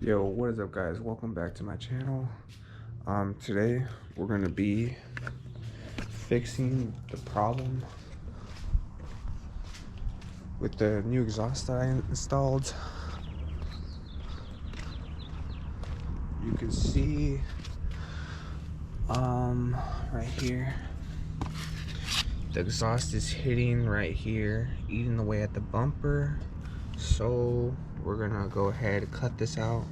Yo, what is up guys? Welcome back to my channel. Today we're gonna be fixing the problem with the new exhaust that I installed. You can see right here the exhaust is hitting right here, eating away at the bumper. So we're gonna go ahead and cut this out.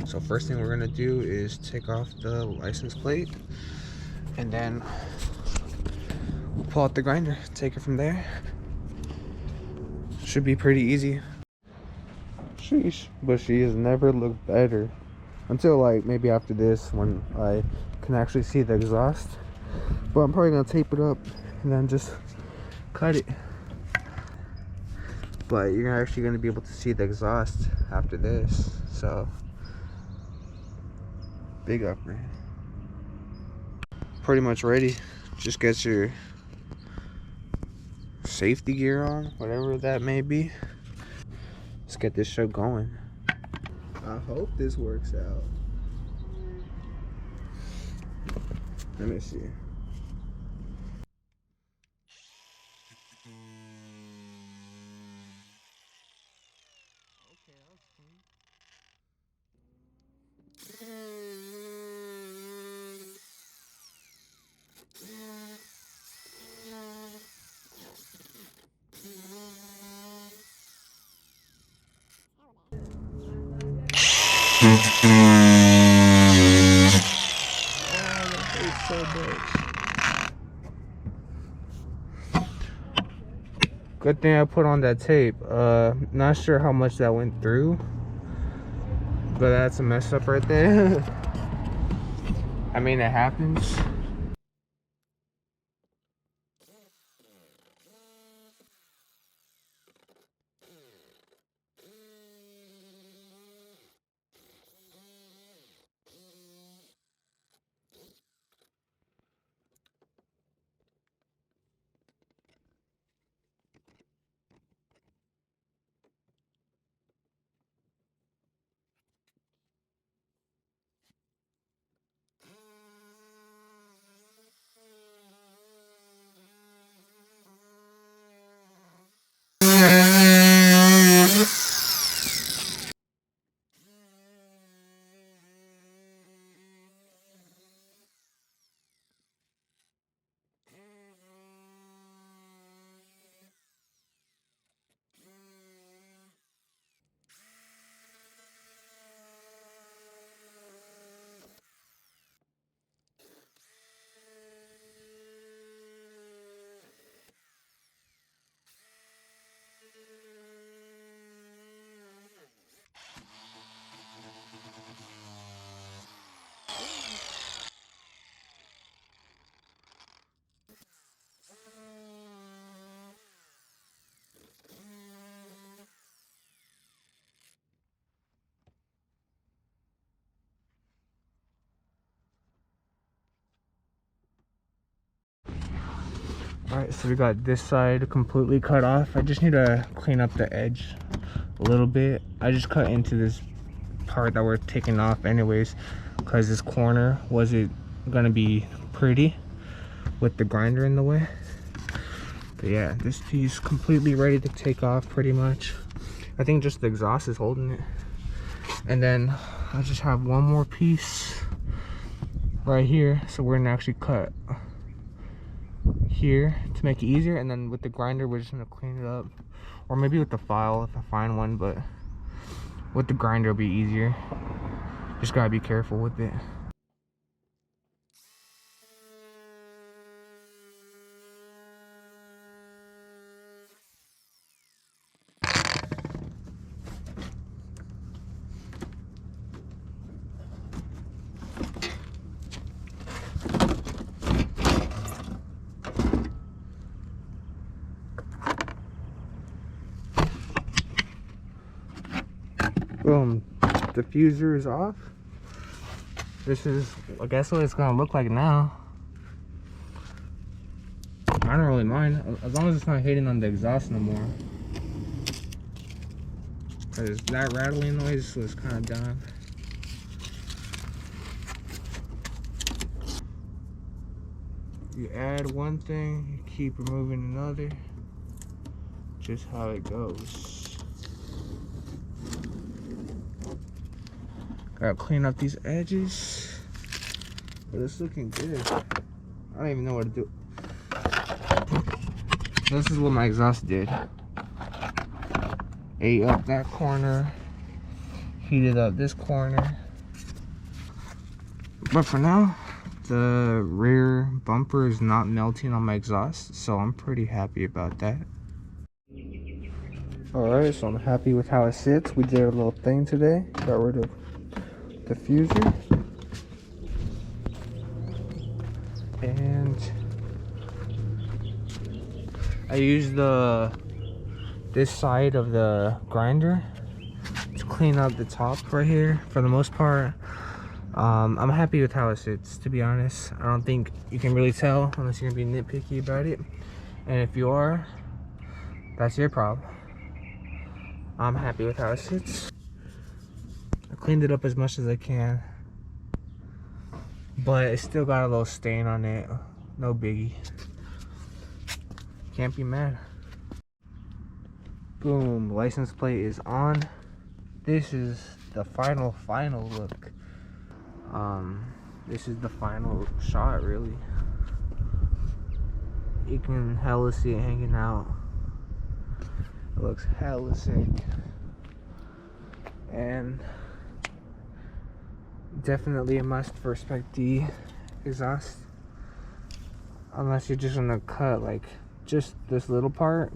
So first thing we're gonna do is take off the license plate, and then we'll pull out the grinder, take it from there. Should be pretty easy. Sheesh, but she has never looked better until like maybe after this, when I can actually see the exhaust. But I'm probably gonna tape it up and then just cut it. But you're actually gonna be able to see the exhaust after this, so big upgrade. Pretty much ready. Just get your safety gear on, whatever that may be. Let's get this show going. I hope this works out. Let me see. Good thing I put on that tape. Not sure how much that went through, but that's a mess up right there. I mean, it happens. Alright, so we got this side completely cut off. I just need to clean up the edge a little bit. I just cut into this part that we're taking off anyways, because this corner wasn't gonna be pretty with the grinder in the way. But yeah, this piece completely ready to take off pretty much. I think just the exhaust is holding it. And then I just have one more piece right here, so we're gonna actually cut here to make it easier, and then with the grinder we're just gonna clean it up, or maybe with the file if I find one, but with the grinder it'll be easier. Just gotta be careful with it. Boom, diffuser is off. This is, I guess, what it's gonna look like now. I don't really mind, as long as it's not hitting on the exhaust no more. Because that rattling noise was kind of done. You add one thing, you keep removing another. Just how it goes. Gotta clean up these edges, but it's looking good. I don't even know what to do. This is what my exhaust did. Ate up that corner, heated up this corner. But for now, the rear bumper is not melting on my exhaust, so I'm pretty happy about that. Alright, so I'm happy with how it sits. We did a little thing today. Got rid of the diffuser. And I used this side of the grinder to clean up the top right here. For the most part, I'm happy with how it sits, to be honest. I don't think you can really tell unless you're gonna be nitpicky about it. And if you are, that's your problem. I'm happy with how it sits. I cleaned it up as much as I can, but it still got a little stain on it. No biggie. Can't be mad. Boom, license plate is on. This is the final look. This is the final shot, really. You can hella see it hanging out. It looks hella sick. And definitely a must for Spec D exhaust. Unless you're just gonna cut like just this little part,